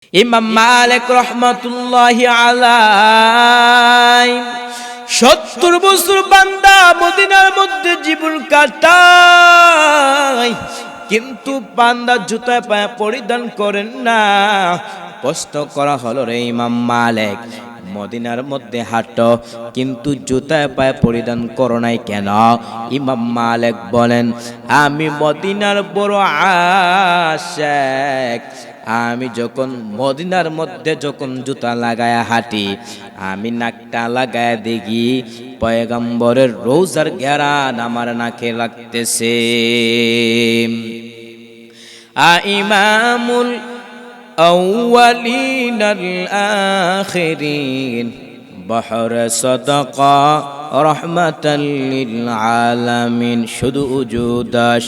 ইমাম মালিক রাহমাতুল্লাহি আলাইহি ৭০ বছর বান্দা মদিনার মধ্যে জীবন কাটায়, কিন্তু বান্দা জুতা পায়ে পরিধান করেন না। প্রশ্ন করা হলো, রে ইমাম মালিক, মদিনার মধ্যে হাঁটো কিন্তু জুতা পায়ে পরিধান করো নাই কেন? ইমাম মালিক বলেন, আমি মদিনার বড় আশিক। আমি যখন মদিনার মধ্যে যখন জুতা লাগায়া হাঁটি, আমি নাকটা লাগায়া দেখি পয়গম্বরের রোজার ঘেরান আমার নাকে লাগতেছে। ইমামুল আউয়ালিন আল আখিরিন বহর সাদাকা রহমাতাল লিল আলামিন, শুধু উজুদাস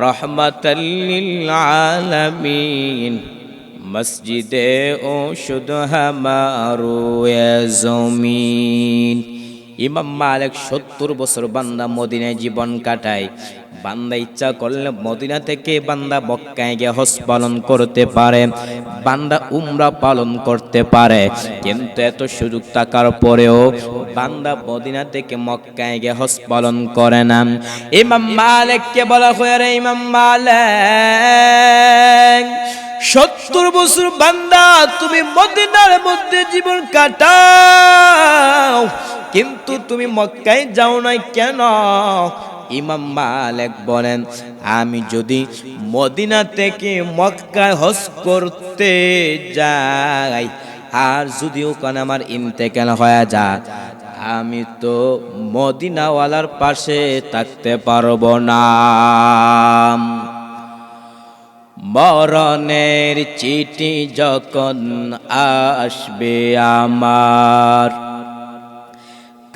রহমাতাল লিল আলামিন, মসজিদে ও শুধু হামারু জমিন। ইমাম মালিক ৭০ বছর বান্দা মদিনায় জীবন কাটায়। বান্দা ইচ্ছা করলে মদিনা থেকে বান্দা মক্কায় গিয়ে হজ পালন করতে পারে, বান্দা উমরা পালন করতে পারে, কিন্তু এত সুযোগ থাকার পরেও বান্দা মদিনা থেকে মক্কায় গিয়ে হজ পালন করে না। ইমাম মালিককে বলা হয়, রে ইমাম মালিক, ৭০ বছর বান্দা তুমি মদিনার মধ্যে জীবন কাটাও, কিন্তু তুমি মক্কায় যাও নাই কেন? ইমাম মালিক বলেন, আমি যদি মদিনা থেকে মক্কায় হজ করতে যাই, আর যদি ওখানে আমার ইন্তেকাল হয়ে যায়, আমি তো মদিনাওয়ালার পাশে থাকতে পারবো না। মরণের চিঠি যখন আসবে আমার,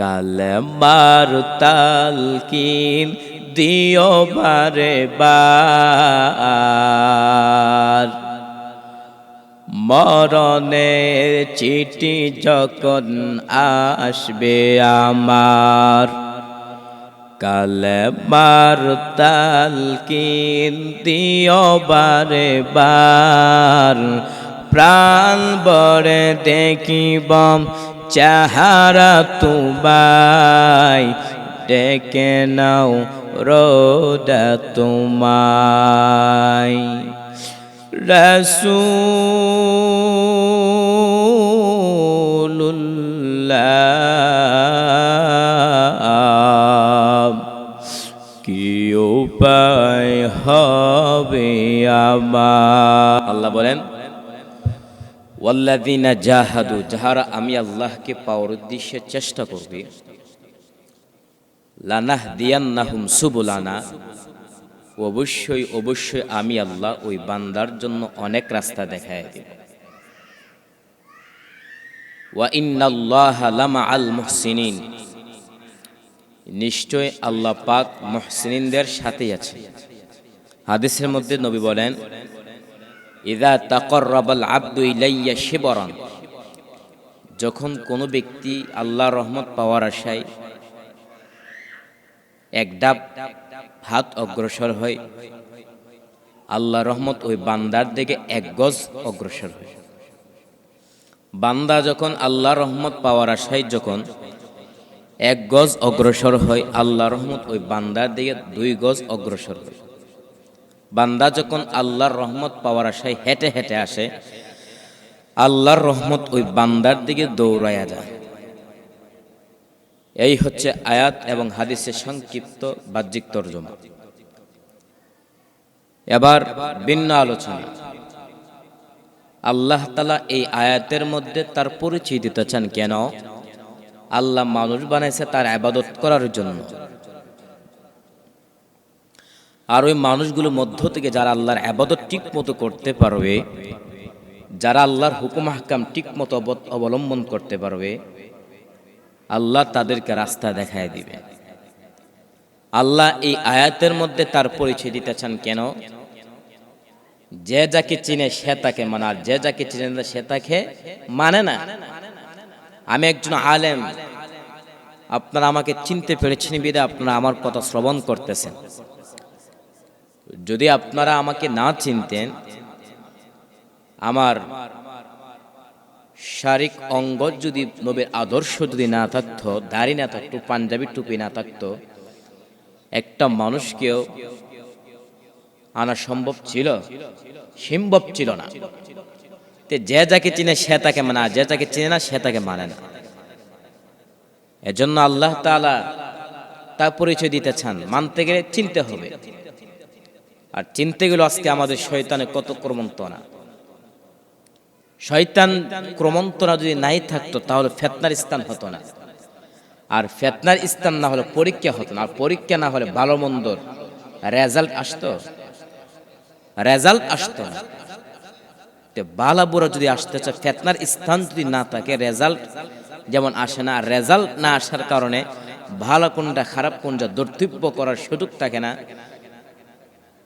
কালেমার তালকিন দিও বারে বার। মরণের চিঠি যখন আসবে আমার, কালেমার তালকিন দিও বারে বার। প্রাণ বরে দেখিব চেহারা তোমায়, ডেকে নাও রোদা তোমায়। রাসূলুল্লাহ, কি উপায় হবে আমার? আল্লাহ বলেন, ওয়াল্লাযীনা জাহাদু, যাহারা আমি আল্লাহকে পাওয়ার উদ্দেশ্যে চেষ্টা করবে, লানাহদিয়ান্নাহুম সুবুলানা, অবশ্যই অবশ্যই আমি আল্লাহ ওই বান্দার জন্য অনেক রাস্তা দেখায় দেব। ওয়া ইন্নাল্লাহা লামাআল মুহসিনিন, নিশ্চয় আল্লাহ পাক মুহসিনদের সাথেই আছে। হাদিসের মধ্যে নবী বলেন, ইযা তাকাররাবাল আবদু ইলাইয়া শিবরান, যখন কোনো ব্যক্তি আল্লাহর রহমত পাওয়ার আশায় এক ধাপ হাত অগ্রসর হয়, আল্লাহর রহমত ওই বান্দার দিকে এক গজ অগ্রসর হয়। বান্দা যখন আল্লাহর রহমত পাওয়ার আশায় যখন এক গজ অগ্রসর হয়, আল্লাহর রহমত ওই বান্দার দিকে 2 গজ অগ্রসর হয়। বান্দা যখন আল্লাহর রহমত পাওয়ার আশায় হেঁটে হেঁটে আসে, আল্লাহর রহমত ওই বান্দার দিকে দৌড়ায়া যায়। এই হচ্ছে আয়াত এবং হাদিসের সংক্ষিপ্ত বাহ্যিক তরজমা। এবার ভিন্ন আলোচনা। আল্লাহ তাআলা এই আয়াতের মধ্যে তার পরিচয় দিতে চান কেন? আল্লাহ মানুষ বানাইছে তার ইবাদত করার জন্য, আর ওই মানুষগুলোর মধ্য থেকে যারা আল্লাহর ইবাদত ঠিক মতো করতে পারবে, যারা আল্লাহর হুকুম আহকাম ঠিক মতো অবলম্বন করতে পারবে, আল্লাহ তাদেরকে রাস্তা দেখায় দিবে। আল্লাহ এই আয়াতের মধ্যে তার পরিচয় দিতে চান কেন? যে যাকে চিনে সে তাকে মানে, আর যে যাকে চিনে না সে তাকে মানে না। আমি একজন আলেম, আপনারা আমাকে চিনতে পেরেছেন বিধায় আপনারা আমার কথা শ্রবণ করতেছেন। যদি আপনারা আমাকে না চিনতেন, আমার শারীরিক অঙ্গ যদি নবীর আদর্শ যদি না থাকতো, দাড়ি না থাকতো, পাঞ্জাবি টুপি না থাকতো, একটা মানুষকেও আনা সম্ভব ছিল? সম্ভব ছিল না। যে যাকে চিনে সে তাকে মানে, যে যাকে চিনে না সে তাকে মানে না। এজন্য আল্লাহ তাআলা তার পরিচয় দিতে চান, মানতে গেলে চিনতে হবে। আর চিনতে গেলে আজকে আমাদের শয়তানের কত ক্রমন্তনা। শয়তান ক্রমন্তনা যদি নাই থাকতো তাহলে ফিতনার স্থান হতো না। আর ফিতনার স্থান না হলে পরীক্ষা হতো না। আর পরীক্ষা না হলে ভালো মন্দর রেজাল্ট আসতো? রেজাল্ট আসতো না। বালা বুড়া যদি আসতে চায়, ফিতনার স্থান যদি না থাকে, রেজাল্ট যেমন আসে না। রেজাল্ট না আসার কারণে ভালো কোনটা খারাপ কোনটা দর্তব্য করার সুযোগ থাকে না।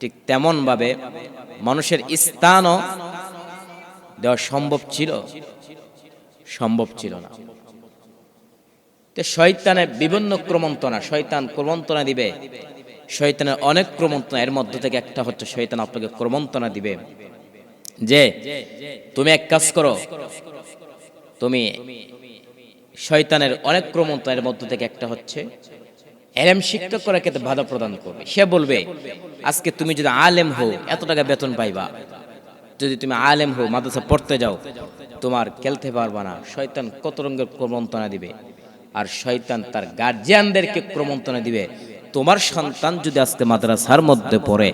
ঠিক তেমন ভাবে মানুষের স্থানও দেওয়া সম্ভব ছিল? সম্ভব ছিল না। শয়তানের বিভিন্ন ক্রমন্তনা, শয়তান ক্রমন্তনা দিবে। শয়তানের অনেক ক্রমন্তনা, এর মধ্যে থেকে একটা হচ্ছে শয়তান আপনাকে ক্রমন্তনা দিবে যে তুমি এক কাজ করো, তুমি শয়তানের অনেক ক্রমন্তনার মধ্যে থেকে একটা হচ্ছে এলেম শিক্ষা করার ক্ষেত্রে বাধা প্রদান করবে। সে বলবে আজকে তুমি যদি আলেম হও এত টাকা বেতন পাইবা, যদি তুমি আলেম হও মাদ্রাসা পড়তে যাও তোমার খেলতে পারবা না। শয়তান কত রঙের ক্রমন্তনা দিবে। আর শয়তান তার গার্জিয়ানদেরকে ক্রমন্তনা দিবে, তোমার সন্তান যদি আজকে মাদ্রাসার মধ্যে পড়ে,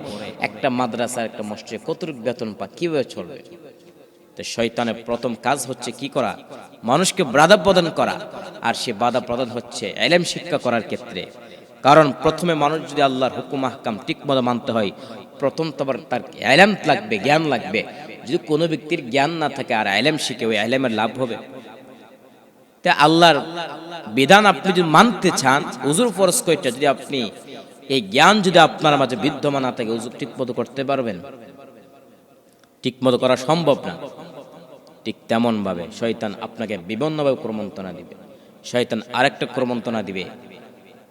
একটা মাদ্রাসার একটা মসজিদে কতটুকু বেতন পা, কিভাবে চলবে? তো শয়তানের প্রথম কাজ হচ্ছে কি করা? মানুষকে বাধা প্রদান করা। আর সে বাধা প্রদান হচ্ছে ইলম শিক্ষা করার ক্ষেত্রে। কারণ প্রথমে মানুষ যদি আল্লাহর হুকুম আহকাম ঠিকমতো মানতে হয়, প্রথম তোমার তার ইলম লাগবে, জ্ঞান লাগবে। যদি কোনো ব্যক্তির জ্ঞান না থাকে আর ইলম শিখে, ওই ইলমের লাভ হবে? তা আল্লাহর বিধান আপনি যদি মানতে চান, উজুর ফরজ কয়টা, যদি আপনি এই জ্ঞান যদি আপনার মাঝে বিদ্যমান না থাকে, উজু ঠিকমতো করতে পারবেন? ঠিকমতো করা সম্ভব না। ঠিক তেমন ভাবে শয়তান আপনাকে বিভিন্নভাবে ক্রমন্তনা দিবে। শয়তান আরেকটা ক্রমন্তনা দিবে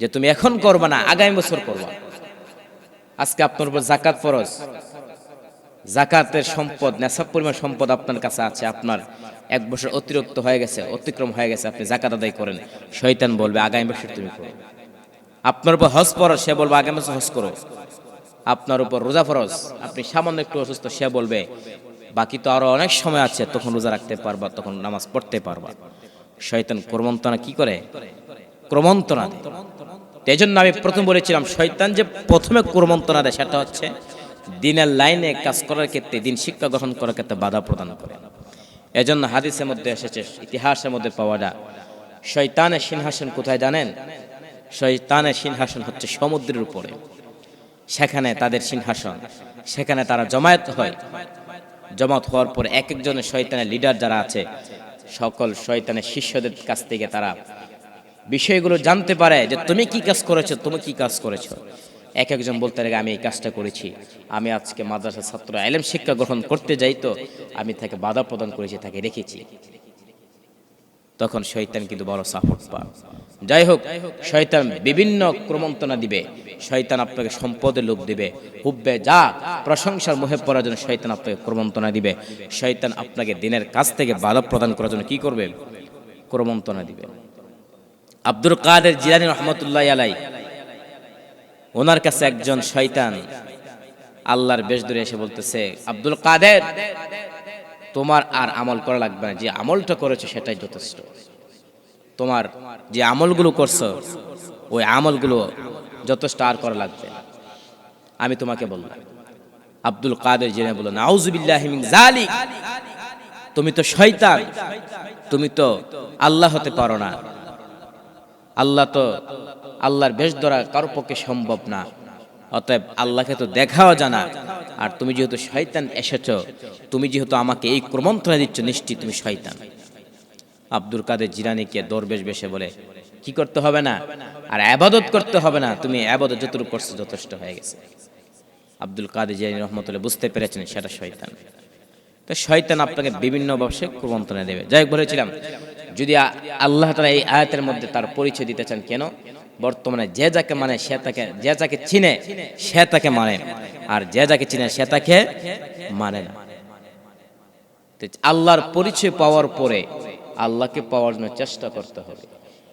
যে তুমি এখন করবা না, আগামী বছর করবা। আজকে আপনার উপর যাকাত ফরজ, যাকাতের সম্পদ, নেশাব পরিমাণ সম্পদ আপনার কাছে আছে, আপনার এক বছর অতিরিক্ত হয়ে গেছে, অতিক্রম হয়ে গেছে, আপনি যাকাত আদায় করেন। শয়তান বলবে আগামী বছর তুমি করো। আপনার উপর হজ ফরজ, সে বলবে আগামী বছর হজ করো। আপনার উপর রোজা ফরজ, আপনি সামান্য একটু অসুস্থ, সে বলবে বাকি তো আরো অনেক সময় আছে, তখন রোজা রাখতে পারবা, তখন নামাজ পড়তে পারবা। শয়তান ক্রমন্তনা কি করে? ক্রমন্তনা দেয়। এই জন্য আমি প্রথম বলেছিলাম, শয়তান যে প্রথমে ক্রমন্তনা দেয় সেটা হচ্ছে দিনের লাইনে কাজ করার ক্ষেত্রে, দিন শিক্ষা গ্রহণ করার ক্ষেত্রে বাধা প্রদান করে। এজন্য হাদিসের মধ্যে এসেছে, ইতিহাসের মধ্যে পাওয়া যায়, শয়তানের সিংহাসন কোথায় জানেন? শয়তানের সিংহাসন হচ্ছে সমুদ্রের উপরে। সেখানে তাদের সিংহাসন, সেখানে তারা জমায়েত হয়। জমায়েত হওয়ার পর এক একজনের শয়তানের লিডার যারা আছে, সকল শয়তানের শিষ্যদের কাছ থেকে তারা বিষয়গুলো জানতে পারে যে তুমি কি কাজ করেছো, তুমি কি কাজ করেছো। এক একজন বলতে লাগে আমি এই কাজটা করেছি, আমি আজকে মাদ্রাসার ছাত্র ইলম শিক্ষা গ্রহণ করতে যাই তো আমি তাকে বাধা প্রদান করেছি, তাকে রেখেছি। তখন শয়তান কিন্তু বড় সাপোর্ট পায়। যাই হোক, শয়তান বিভিন্ন ক্রমন্তনা দিবে। শয়তান আপনাকে সম্পদের লোভ দিবে, হুব্বে যা প্রশংসার মোহে পড়ার জন্য শয়তান আপনাকে ক্রমন্তনা দিবে। শয়তান আপনাকে দিনের কাছ থেকে বাধা প্রদান করার জন্য কি করবে? ক্রমন্তনা দিবে। আব্দুল কাদের জিলানী রহমতুল্লাহ আলাই, ওনার কাছে একজন শয়তান আল্লাহর বেশ ধরে এসে বলতেছে, আব্দুল কাদের তোমার আর আমল করা লাগবে না, যে আমলটা করেছো সেটাই যথেষ্ট। তোমার যে আমলগুলো করছো ওই আমলগুলো যথেষ্ট, আর করা লাগবে না, আমি তোমাকে বললাম। আব্দুল কাদের জিলানী বললেন, আউযু বিল্লাহি মিন যালিক, তুমি তো শয়তান, তুমি তো আল্লাহ হতে পারো না। আল্লাহ তো, আল্লাহর বেশ ধরা কারো পক্ষে সম্ভব না, অতএব আল্লাহকে তো দেখাও জানা। আর তুমি যেহেতু শয়তান এসেছো, তুমি যেহেতু আমাকে এই ক্রমন্তনা দিচ্ছ, নিশ্চিত তুমি শয়তান। আব্দুল কাদের জিলানীকে দরবেশ বেশে বলে কি করতে হবে না, আর ইবাদত করতে হবে না, তুমি ইবাদত যতটুকু করছো যথেষ্ট হয়ে গেছে। আব্দুল কাদের জিলানী রহমতুল্লাহ বুঝতে পেরেছেন সেটা শয়তান। তো শয়তান আপনাকে বিভিন্ন ব্যবসায় ক্রমন্তনা দেবে। যাই হোক, বলেছিলাম যদি আল্লাহ তাআলা এই আয়াতের মধ্যে তার পরিচয় দিতে চান, কেন বর্তমানে যে যাকে মানে সে তাকে, যে যাকে চিনে সে তাকে মানে, আর যে যাকে চিনে সে তাকে মানে না। আল্লাহর পরিচয় পাওয়ার পরে আল্লাহকে পাওয়ার জন্য চেষ্টা করতে হবে।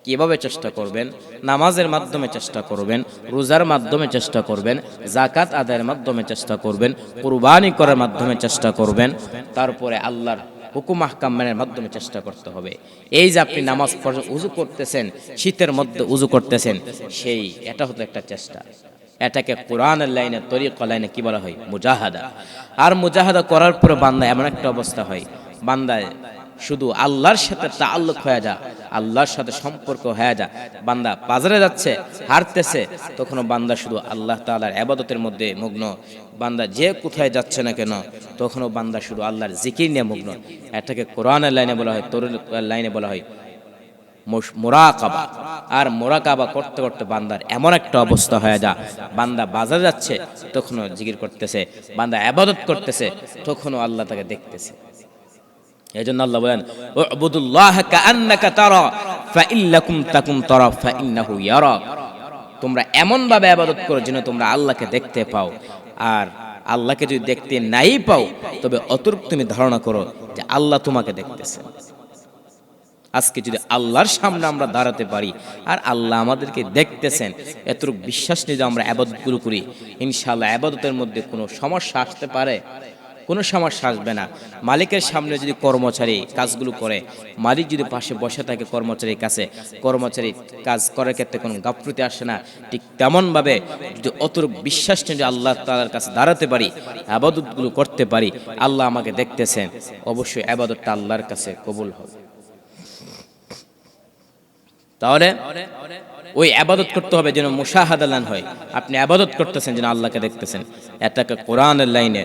কিভাবে চেষ্টা করবেন? নামাজের মাধ্যমে চেষ্টা করবেন, রোজার মাধ্যমে চেষ্টা করবেন, যাকাত আদায়ের মাধ্যমে চেষ্টা করবেন, কুরবানি করার মাধ্যমে চেষ্টা করবেন, তারপরে আল্লাহর হুকুম আহকাম মানার মাধ্যমে চেষ্টা করতে হবে। এই যে আপনি নামাজ পড়ে উযু করতেছেন, শীতের মধ্যে উযু করতেছেন, এটা হতো একটা চেষ্টা। এটাকে কোরআনের লাইনে, তরিকা লাইনে কি বলা হয়? মুজাহাদা। আর মুজাহাদা করার পরে বান্দা এমন একটা অবস্থা হয়, বান্দায় শুধু আল্লাহর সাথে তাআল্লুক হয়ে যায়, আল্লাহর সাথে সম্পর্ক হয়ে যায়। বান্দা বাজারে যাচ্ছে, হাঁটতেছে, তখনও বান্দা শুধু আল্লাহ তাআলার ইবাদতের মধ্যে মগ্ন। বান্দা যে কোথায় যাচ্ছে না কেন, তখনও বান্দা শুধু আল্লাহর জিকির নিয়ে মগ্ন। এটাকে কোরআনের লাইনে বলা হয়, তরিকার লাইনে বলা হয় মুরাকাবা। আর মুরাকাবা করতে করতে বান্দার এমন একটা অবস্থা হয়ে যায়, বান্দা বাজারে যাচ্ছে তখনও জিকির করতেছে, বান্দা ইবাদত করতেছে তখনও আল্লাহ তাকে দেখতেছে। এজন্য আল্লাহ বলেন, উবুদুল্লাহ কাআন্নাকা তারা ফাইন লাকুম তাকুম তারা ফাইন্নাহু ইয়ারা। তোমরা এমন ভাবে ইবাদত করো যেন তোমরা আল্লাহকে দেখতে পাও। আর আল্লাহকে যদি দেখতে নাই পাও, তবে অতটুকু তুমি ধারণা করো যে আল্লাহ তোমাকে দেখতেছে। আজকে যদি আল্লাহর সামনে আমরা দাঁড়াতে পারি আর আল্লাহ আমাদেরকে দেখতেছেন, এতটুকু বিশ্বাস নিয়ে আমরা ইবাদতগুলো করি, ইনশাআল্লাহ ইবাদতের মধ্যে কোনো সমস্যা আসতে পারে? কোনো সমস্যা আসবে না। মালিকের সামনে যদি কর্মচারী কাজগুলো করে, মালিক যদি পাশে বসে থাকে কর্মচারীর কাছে, কর্মচারী কাজ করার ক্ষেত্রে কোনো গাফলতি আসে না। ঠিক তেমনভাবে যদি অতটুকু বিশ্বাস নিয়ে আল্লাহ তাআলার কাছে দাঁড়াতে পারি, ইবাদতগুলো করতে পারি, আল্লাহ আমাকে দেখতেছেন, অবশ্যই ইবাদতটা আল্লাহর কাছে কবুল হবে। তাহলে ওই ইবাদত করতে হবে যেন মুশাহাদালান হয়, আপনি ইবাদত করতেছেন যেন আল্লাহকে দেখতেছেন। এটাকে কোরআনের লাইনে,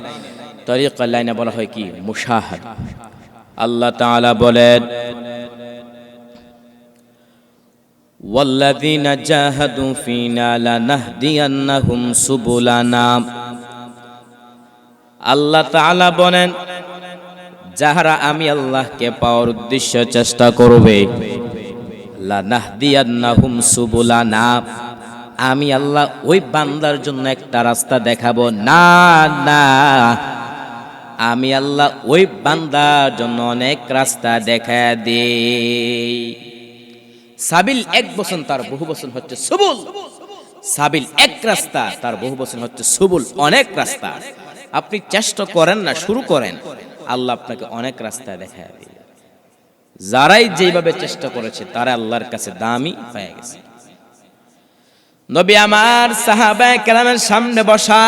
তরিকার লাইনে বলা হয় কি? মুশাহাদা। আল্লাহ তাআলা বলেন, ওয়াল্লাযীনা জাহাদু ফীনা লানাহদিয়ান্নাহুম সুবুলানা। আল্লাহ তাআলা বলেন, যাহারা আমি আল্লাহকে পাওয়ার উদ্দেশ্যে চেষ্টা করবে, লানাহদিয়ান্নাহুম সুবুলানা, আমি আল্লাহ ওই বান্দার জন্য একটা রাস্তা দেখাবো। না না, আমি আল্লাহ ওই বান্দার জন্য অনেক রাস্তা দেখা দেই। সাবিল এক বচন, তার বহু বচন হচ্ছে সুবুল। সাবিল এক রাস্তা, তার বহু বচন হচ্ছে সুবুল, অনেক রাস্তা। আপনি চেষ্টা করেন না, শুরু করেন, আল্লাহ আপনাকে অনেক রাস্তা দেখা দেয়। যারাই যেভাবে চেষ্টা করেছে তারা আল্লাহর কাছে দামি হয়ে গেছে। নবী আমার সাহাবায়ে কেরামের সামনে বসা,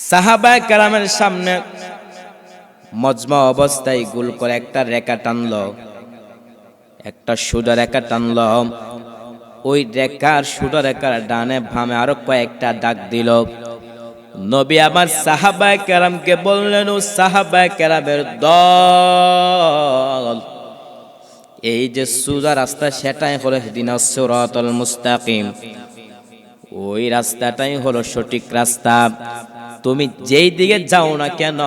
সাহাবায়ে কেরামের সামনে মজমা অবস্থায় গোল করে একটা রেখা টানলো, একটা সোজা রেখা টানলো। ওই রেখার সোজা রেখার ডানে বামে আরো কয়েকটা দাগ দিল। নবী আমার সাহাবায়ে কেরামকে বললেন, ও সাহাবায়ে কেরামের দল, এই যে সোজা রাস্তা সেটাই হলো ইহদিনাস সিরাতাল মুস্তাকিম, ওই রাস্তাটাই হলো সঠিক রাস্তা। তুমি যেই দিকে যাও না কেন,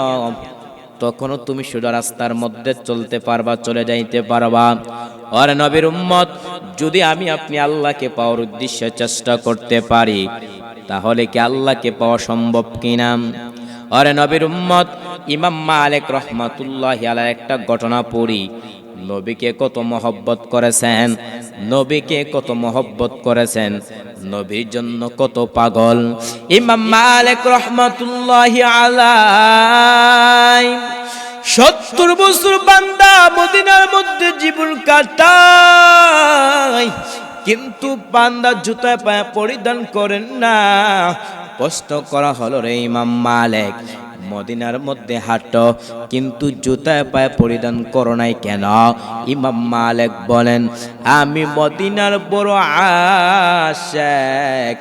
তখনও তুমি সোজা রাস্তার মধ্যে চলতে পারবা, চলে যাইতে পারবা। আর নবীর উম্মত, যদি আমি আপনি আল্লাহকে পাওয়ার উদ্দেশ্যে চেষ্টা করতে পারি, তাহলে কি আল্লাহকে পাওয়া সম্ভব কিনা? আর নবীর উম্মত, ইমাম মালিক রাহমাতুল্লাহি আলাইহি একটা ঘটনা পড়ি। নবীকে কত মহব্বত করেছেন, নবীকে কত মহব্বত করেছেন, নবীর জন্য কত পাগল। ইমাম মালিক রাহমাতুল্লাহি আলাইহি 70 বছর বান্দা মদিনার মধ্যে জীবন কাটায়, কিন্তু বান্দা জুতা পায়ে পরিধান করেন না। প্রশ্ন করা হলো, রে ইমাম মালিক, মদিনার মধ্যে হাঁটো কিন্তু জুতা পায়ে পরিধান করো নাই কেন? ইমাম মালিক বলেন, আমি মদিনার বড় আশিক।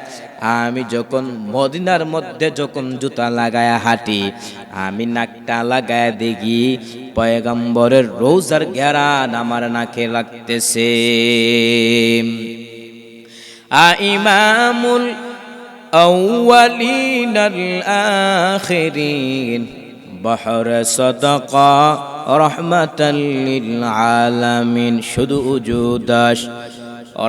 আমি যখন মদিনার মধ্যে যখন জুতা লাগায়া হাঁটি, আমি নাকটা লাগায় দেখি পয়গম্বরের রোজার ঘেরান আমার নাকে লাগতেছে। ইমামুল আউয়ালিন আল আখিরিন বহর সাদাকা রাহমাতাল লিল আলামিন। শুধু উজুদাস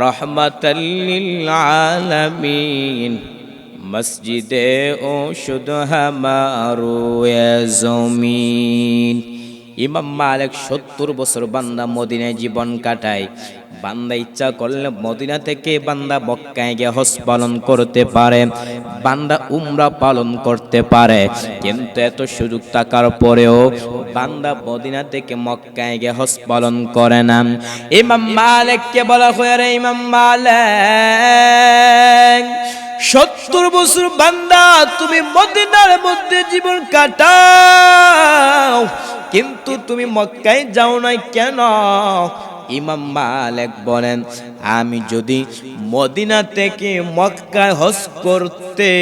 রাহমাতাল লিল আলামিন, মসজিদে ও শুধু হামারো এ জমিন। ইমাম মালিক 70 বছর বান্দা মদিনায় জীবন কাটায়। বান্দা ইচ্ছা করলে মদিনা থেকে বান্দা মক্কায় গিয়ে হজ পালন করতে পারে, বান্দা উমরা পালন করতে পারে, কিন্তু এত সুযোগ থাকার পরেও বান্দা মদিনা থেকে মক্কায় গিয়ে হজ পালন করে না। ইমাম মালিককে বলা হয়, রে ইমাম মালিক 70 বছর বান্দা তুমি মদিনার মধ্যে জীবন কাটাও, কিন্তু তুমি মক্কায় যাও নাই কেন? ইমাম মালিক বলেন, আমি যদি মদিনা থেকে মক্কায় হজ করতে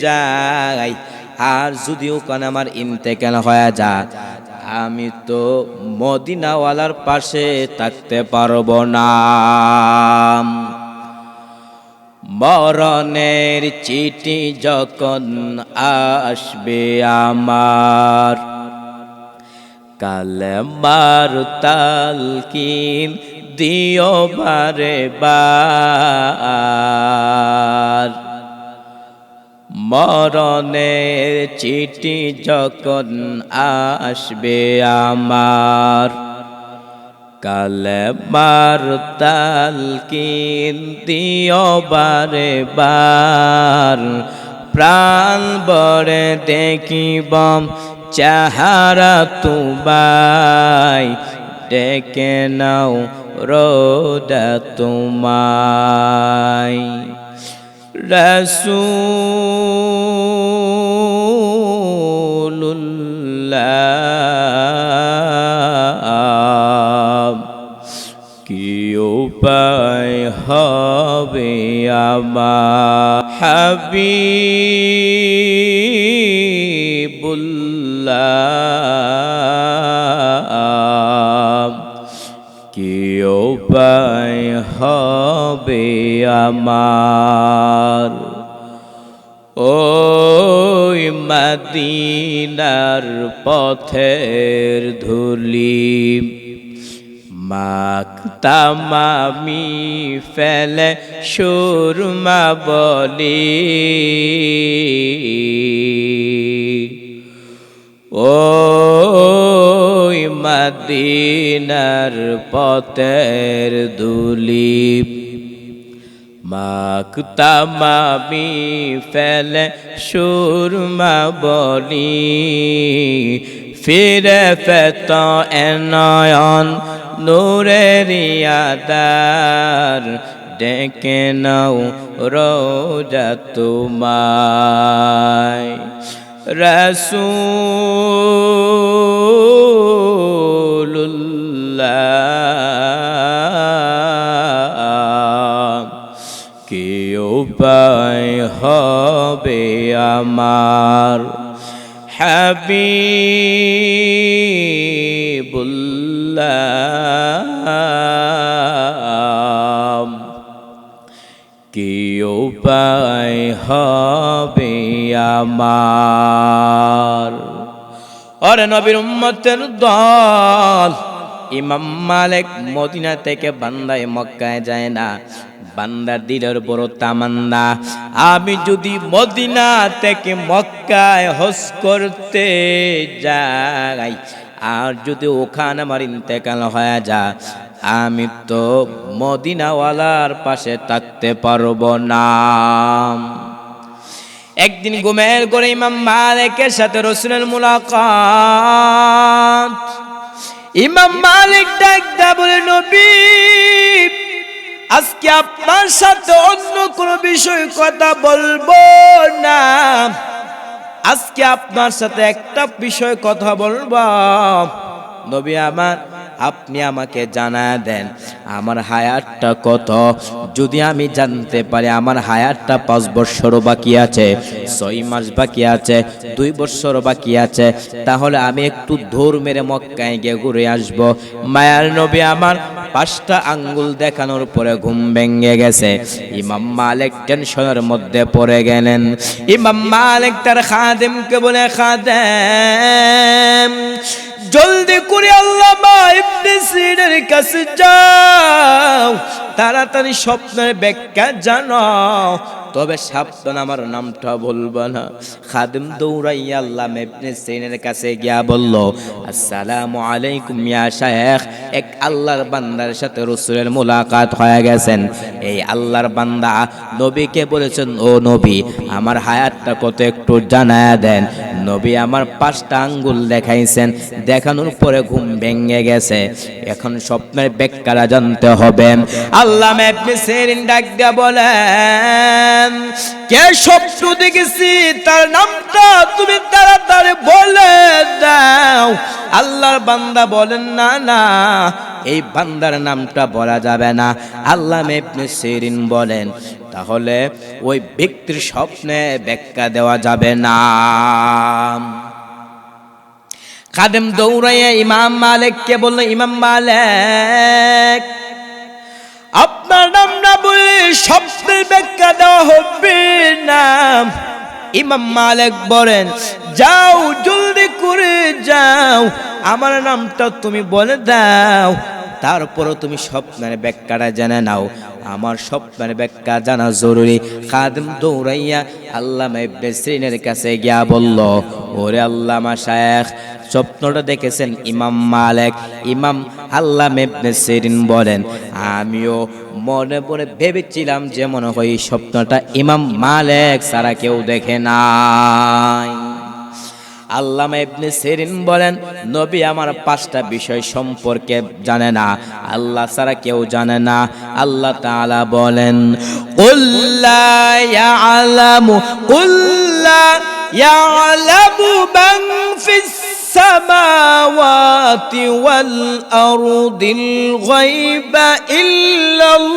যাই আর যদি ওখানে আমার ইন্তেকাল হয়ে যায়, আমি তো মদিনাওয়ালার পাশে থাকতে পারবো না। মরণের চিঠি যখন আসবে আমার, কালেমার তালকিন দিও বারে বার। মরণের চিঠি যখন আসবে আমার, কালেমার তালকিন দিও বারে বার। প্রাণ ভরে দেখিব চেহারা তোমায়, ডেকে নাও রোদা তোমায়। রাসূলুল্লাহ কি উপায় হবে আমার, হাবিবুল্লাহ কি উপায় হবে আমার। ওই মদিনার পথের ধুলি মাখতাম আমি ফেলে সুরমা বলি, ওই মদিনার পথের ধুলি মাখতাম আমি ফেলে সুরমা বলি। ফিরে পেত নয়ন নূরের আধার, ডেকে নাও রোজা তোমায়। রাসূলুল্লাহ কি উপায় হবে আমার, হাবিবুল্লাহ কি উপায় হবে আমার। ওরে নবীর উম্মতের দল, ইমাম মালিক মদিনা থেকে বান্দায় মক্কায় যায় না। বান্দার দিলের বড় তামান্না, আমি যদি মদিনা থেকে মক্কায় হজ করতে যাই আর যদি ওখানে আমার ইন্তেকাল হয়ে যায়, আমি তো মদিনাওয়ালার পাশে থাকতে পারবো না। একদিন ঘুমের করে ইমাম মালিকের সাথে রাসূলের মুলাকাত। ইমাম মালিক ডাকতে বলে, নবী আজকে আপনার সাথে অন্য কোনো বিষয় কথা বলবো না, আজকে আপনার সাথে একটা বিষয় কথা বলবো। নবী আমার, আপনি আমাকে জানায় দেন আমার হায়াতটা কত। যদি আমি জানতে পারি আমার হায়াতটা 5 বছর বাকি আছে, 6 মাস বাকি আছে, 2 বছর বাকি আছে, তাহলে আমি একটু দৌড় মেরে মক্কায় গিয়ে ঘুরে আসবো। মায়ার নবী আমার 5টা আঙ্গুল দেখানোর পরে ঘুম ভেঙে গেছে। ইমাম মালিক টেনশনের মধ্যে পড়ে গেলেন। ইমাম মালিক তার খাদেমকে বলে, খাদেম জলদি করে আল্লামা ইবনে সিনার কাছে যাও, তাড়াতাড়ি স্বপ্নের ব্যাখ্যা জানো, তবে সাবধান আমার নামটা বলবা না। খাদেম দৌড়াইয়া আল্লামা ইবনে সিরিনের কাছে গিয়া বলল, আসসালামু আলাইকুম ইয়া শাইখ। এক আল্লাহর বান্দার সাথে রাসূলের মুলাকাত হয়ে গেছেন। এই আল্লাহর বান্দা নবীকে বলেছেন, ও নবী, আমার হায়াতটা কত একটু জানায়া দেন। নবী আমার 5টা আঙ্গুল দেখাইছেন, দেখানোর পরে ঘুম ভেঙে গেছে। এখন স্বপ্নের ব্যাখ্যাটা জানতে হবে। আল্লামা ইবনে সিরিন ডাক দিয়া বলেন, কে স্বপ্ন দেখেছি তার নামটা তুমি তাড়াতাড়ি বলে দাও। আল্লাহর বান্দা বলেন, না না, এই বান্দার নামটা বলা যাবে না। আল্লামা ইবনে সিরিন বলেন, তাহলে ওই ব্যক্তির স্বপ্নে ব্যাখ্যা দেওয়া যাবে না। খাদেম দৌড়াইয়া ইমাম মালিককে বলল, ইমাম মালিক, আপনার নাম না বলে স্বপ্নের ব্যাখ্যা দেওয়া হবে না। ইমাম মালিক বলেন, যাও জলদি করে যাও, আমার নামটা তুমি বলে দাও, তারপরও তুমি স্বপ্নের ব্যাখ্যাটা জেনে নাও। আমার স্বপ্নের ব্যাখ্যা জানা জরুরি। খাদেম দৌড়াইয়া আল্লামা ইবনে সিরিনের কাছে গিয়া বলল, ওরে আল্লামা শাইখ, স্বপ্নটা দেখেছেন ইমাম মালিক। ইমাম আল্লামা ইবনে সিরিন বলেন, আমিও মনে মনে ভেবেছিলাম যে মনে হয় এই স্বপ্নটা ইমাম মালিক ছাড়া কেউ দেখে নাই। আল্লামা ইবনে সিরিন বলেন, নবী আমার 5টা বিষয় সম্পর্কে জানে না, আল্লাহ ছাড়া কেউ জানে না। আল্লাহ তাআলা বলেন, কুল লা ইয়ালামু মান ফিস সামাওয়াতি ওয়াল আরদিল গায়বা ইল্লাল্লাহ।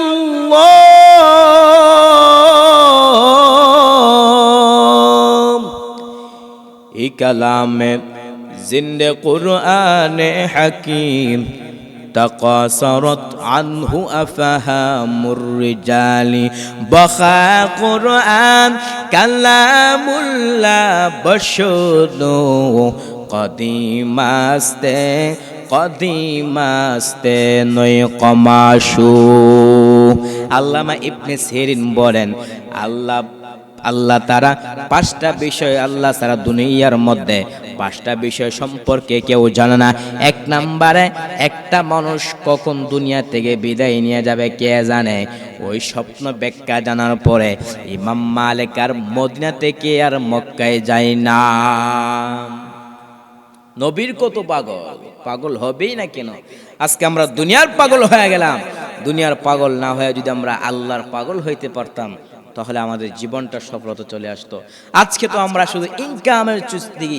এই কালামে জিন্দে কুরআনে হাকিম তাকাসারাত আনহু আফহামুর রিজালি বাখা কুরআন কালামুল্লাহ বশরু কদিমাস্তে নয় কমাশু। আল্লামা ইবনে সিরিন বলেন, আল্লাহ তারা 5টা বিষয় আল্লাহ সারা দুনিয়ার মধ্যে 5টা বিষয় সম্পর্কে কেউ জানে না। 1 নম্বরে, একটা মানুষ কখন দুনিয়া থেকে বিদায় নিয়ে যাবে কে জানে। ওই স্বপ্ন ব্যাখ্যা জানার পরে ইমাম মালিক আর মদিনা থেকে আর মক্কায় যায় না। নবীর কত পাগল হবেই না কেন? আজকে আমরা দুনিয়ার পাগল হয়ে গেলাম। দুনিয়ার পাগল না হয়ে যদি আমরা আল্লাহর পাগল হইতে পারতাম, তাহলে আমাদের জীবনটা সফলতা চলে আসতো। আজকে তো আমরা শুধু ইনকামের চুস্তি,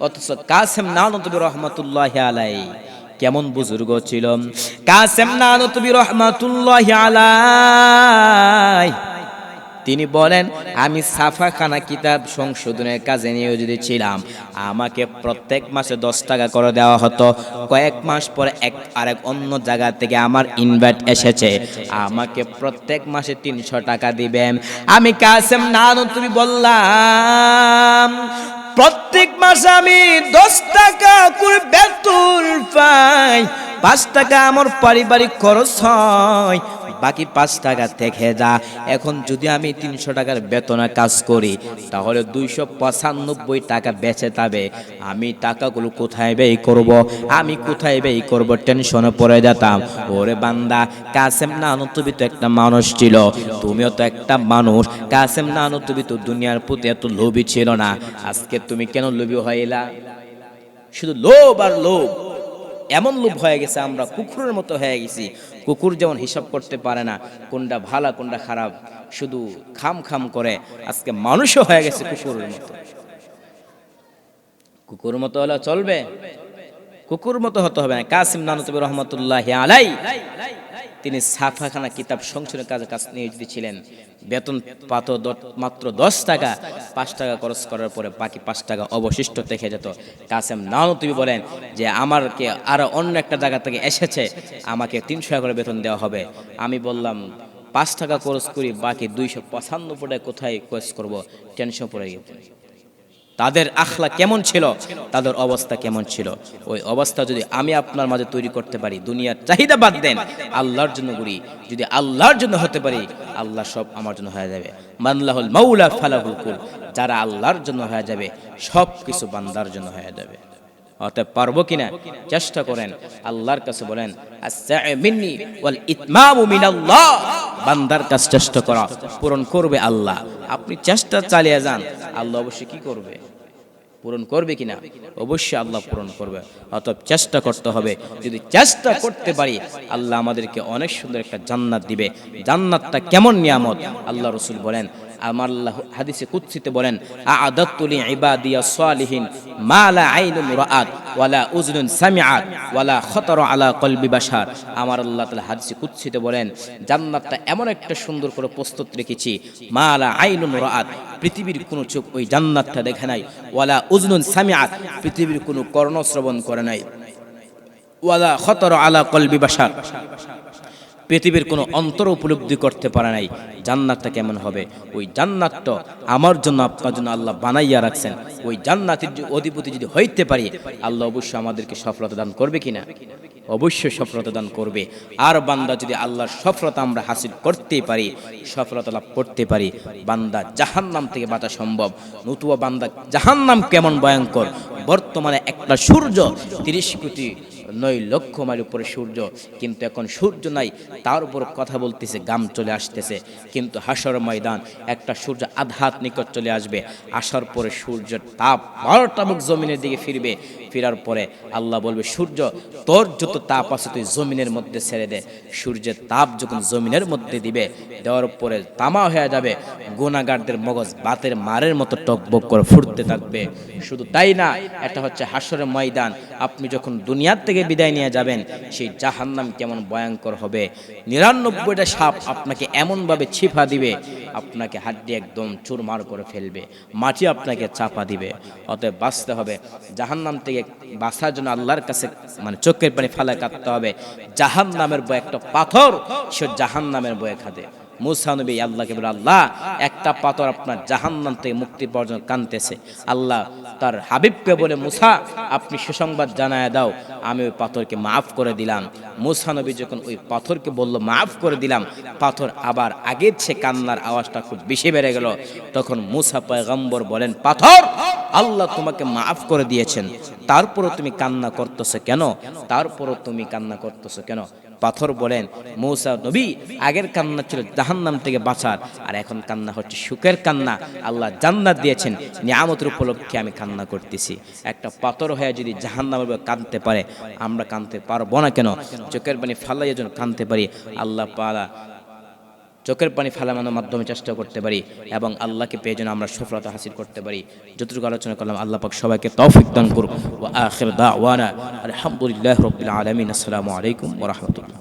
অথচ কাসেম নানতুবি রহমাতুল্লাহি আলাইহি কেমন বুজুর্গ ছিল। কাসেম নানতুবি রহমাতুল্লাহি আলাইহি তিনি বলেন, আমি ছাপাখানা কিতাব সংশোধনের কাজে নিয়োজিত ছিলাম। আমাকে প্রত্যেক মাসে 10 টাকা করে দেওয়া হতো। কয়েক মাস পরে আরেক অন্য জায়গা থেকে আমার ইনভাইট এসেছে, আমাকে প্রত্যেক মাসে 300 টাকা দিবেন। আমি কাসেম নানতুবি বললাম, প্রত্যেক মাসে আমি 10 টাকা করে বেতন পাই, 5 টাকা আমার পারিবারিক খরচ হয়, বাকি 5 টাকা থেকে যা। এখন যদি আমি 300 টাকার বেতনে কাজ করি, তাহলে 295 টাকা বেঁচে যাবে। আমি টাকাগুলো কোথায় ব্যয় করব? টেনশনে পড়ে যেতাম। ওরে বান্দা, কাসেম নানতুবি তো একটা মানুষ ছিল, তুমিও তো একটা মানুষ। কাসেম নানতুবি তো দুনিয়ার প্রতি এত লোভী ছিল না। আজকে তুমি কেন লোভী হইলা? শুধু লোভ আর লোভ। এমন লোভ হয়ে গেছে, আমরা কুকুরের মতো হয়ে গেছি। কুকুর যেমন হিসাব করতে পারে না কোনটা ভালো কোনটা খারাপ, শুধু খাম করে, আজকে মানুষও হয়ে গেছে কুকুরের মতো। কুকুর মতো হলে চলবে? কুকুর মতো হতে হবে না। কাসেম নানতুবি রহমাতুল্লাহি আলাইহি তিনি ছাপাখানা কিতাব সংশোধনের কাজ নিয়োজিত ছিলেন। বেতন পাত মাত্র 10 টাকা, 5 টাকা খরচ করার পরে বাকি 5 টাকা অবশিষ্ট থেকে যেত। কাসেম নানতুবি বলেন যে আমাকে আরো অন্য একটা জায়গা থেকে এসেছে, আমাকে 300 টাকা করে বেতন দেওয়া হবে। আমি বললাম 5 টাকা খরচ করি, বাকি 295 টাকা কোথায় খরচ করব? টেনশন পড়ে গেছে। তাদের আখলাক কেমন ছিল, তাদের অবস্থা কেমন ছিল। ওই অবস্থা যদি আমি আপনার মাঝে তৈরি করতে পারি, দুনিয়ার চাহিদা বাদ দেন, আল্লাহর জন্য করি, যদি আল্লাহর জন্য হতে পারি, আল্লাহ সব আমার জন্য হয়ে যাবে। মানলাহুল মাওলা ফালাহুল কুল, যারা আল্লাহর জন্য হয়ে যাবে, সব কিছু বান্দার জন্য হয়ে যাবে। অতএব পারবো কিনা চেষ্টা করেন, আল্লাহর কাছে বলেন আস-সা'ই মিন্নি ওয়াল ইতমামু মিনাল্লাহ। বান্দার কাছে চেষ্টা করা, পূরণ করবে আল্লাহ। আপনি চেষ্টা চালিয়ে যান, আল্লাহ অবশ্যই কি করবে, পূরণ করবে কিনা, অবশ্যই আল্লাহ পূরণ করবে। অতএব চেষ্টা করতে হবে। যদি চেষ্টা করতে পারি, আল্লাহ আমাদেরকে অনেক সুন্দর একটা জান্নাত দিবে। জান্নাতটা কেমন নিয়ামত, আল্লাহ রাসূল বলেন, আমার আল্লাহ হাদিসে কুদসিতে বলেন, আ'আদাতু লি ইবাদিয়াস সালিহিন মা লা আইনুন রাআত ওয়ালা উযনুন সামিআত ওয়ালা খাতারা আলা কলবি বাশার। আমার আল্লাহ তাআলা হাদিসে কুদসিতে বলেন, জান্নাতটা এমন একটা সুন্দর করে প্রস্তুত রেখেছি, মা লা আইনুন রাআত, পৃথিবীর কোনো চোখ ওই জান্নাতটা দেখে নাই, ওয়ালা উযনুন সামিআত, পৃথিবীর কোনো কর্ণ শ্রবণ করে নাই, ওয়ালা খাতারা আলা কলবি বাশার, পৃথিবীর কোনো অন্তর উপলব্ধি করতে পারে নাই। জান্নাতটা কেমন হবে, ওই জান্নাতটা আমার জন্য আপনার জন্য আল্লাহ বানাইয়া রাখছেন। ওই জান্নাতের অধিপতি যদি হইতে পারি, আল্লাহ অবশ্যই আমাদেরকে সফলতা দান করবে কিনা, অবশ্যই সফলতা দান করবে। আর বান্দা যদি আল্লাহর সফলতা আমরা হাসিল করতে পারি, সফলতা লাভ করতে পারি, বান্দা জাহান্নাম থেকে বাঁচা সম্ভব। নতুবা বান্দা জাহান্নাম কেমন ভয়ঙ্কর, বর্তমানে একটা সূর্য 30,9,00,000 মাইল উপরে সূর্য, কিন্তু এখন সূর্য নাই, তার উপর কথা বলতেছে, গাম চলে আসতেছে। কিন্তু হাসর ময়দান একটা সূর্য আধাত নিকট চলে আসবে, আসার পরে সূর্যের তাপ 12টা মুখ জমিনের দিকে ফিরবে। ফেরার পরে আল্লাহ বলবে, সূর্য তোর যত তাপ আছে তুই জমিনের মধ্যে ছেড়ে দে। সূর্যের তাপ যখন জমিনের মধ্যে দিবে, দেওয়ার পরে তামা হয়ে যাবে, গুনাহগারদের মগজ বাতের মারের মতো টকবক করে ফুটতে থাকবে। শুধু তাই না, এটা হচ্ছে হাসরের ময়দান। আপনি যখন দুনিয়ার থেকে বিদায় নিয়ে যাবেন, সেই জাহান্নাম কেমন ভয়ঙ্কর হবে। 99টা সাপ আপনাকে এমনভাবে ছিপা দিবে, আপনাকে হাড্ডি একদম চুরমার করে ফেলবে, মাটি আপনাকে চাপা দিবে। অতএব বাঁচতে হবে। জাহান্নাম থেকে বাঁচার জন্য আল্লাহর কাছে চোখের পানি ফালা কাঁদতে হবে। জাহান্নামের ভয় একটা পাথর, সে জাহান্নামের ভয়ে খাদে। মুসা নবী আল্লাহকে বলে, আল্লাহ একটা পাথর আপনার জাহান্নাম থেকে মুক্তি পাওয়ার জন্য কাঁদতেছে। আল্লাহ তার হাবিবকে বলে, মুসা আপনি সুসংবাদ জানায় দাও, আমি ওই পাথরকে মাফ করে দিলাম। মুসা নবী যখন ওই পাথরকে বলল মাফ করে দিলাম, পাথর আবার আগের চেয়ে কান্নার আওয়াজটা খুব বেশি বেড়ে গেল। তখন মুসা পয়গম্বর বলেন, পাথর আল্লাহ তোমাকে মাফ করে দিয়েছেন, তারপরও তুমি কান্না করতেছো কেন, তারপরও তুমি কান্না করতেছো কেন? পাথর বলেন, মুসা নবী আগের কান্না ছিল জাহান্নাম থেকে বাঁচার, আর এখন কান্না হচ্ছে সুখের কান্না। আল্লাহ জান্নাত দিয়েছেন, নিয়ামতের উপলক্ষে আমি কান্না করতেছি। একটা পাথর হয়ে যদি জাহান্নামের ভয়ে কাঁদতে পারে, আমরা কাঁদতে পারবো না কেন? চোখের পানি ফালাইয়া যেন কাঁদতে পারি, আল্লাহ পালা চোখের পানি ফালানোর মাধ্যমে চেষ্টা করতে পারি, এবং আল্লাহকে পেয়ে যেন আমরা সফলতা হাসিল করতে পারি। যতটুকু আলোচনা করলাম, আল্লাহ পাক সবাইকে তৌফিক দান করুন। ওয়া আখির দাওয়ানা আলহামদুলিল্লাহি রাব্বিল আলামিন। আসসালামু আলাইকুম ওয়া রাহমাতুল্লাহ।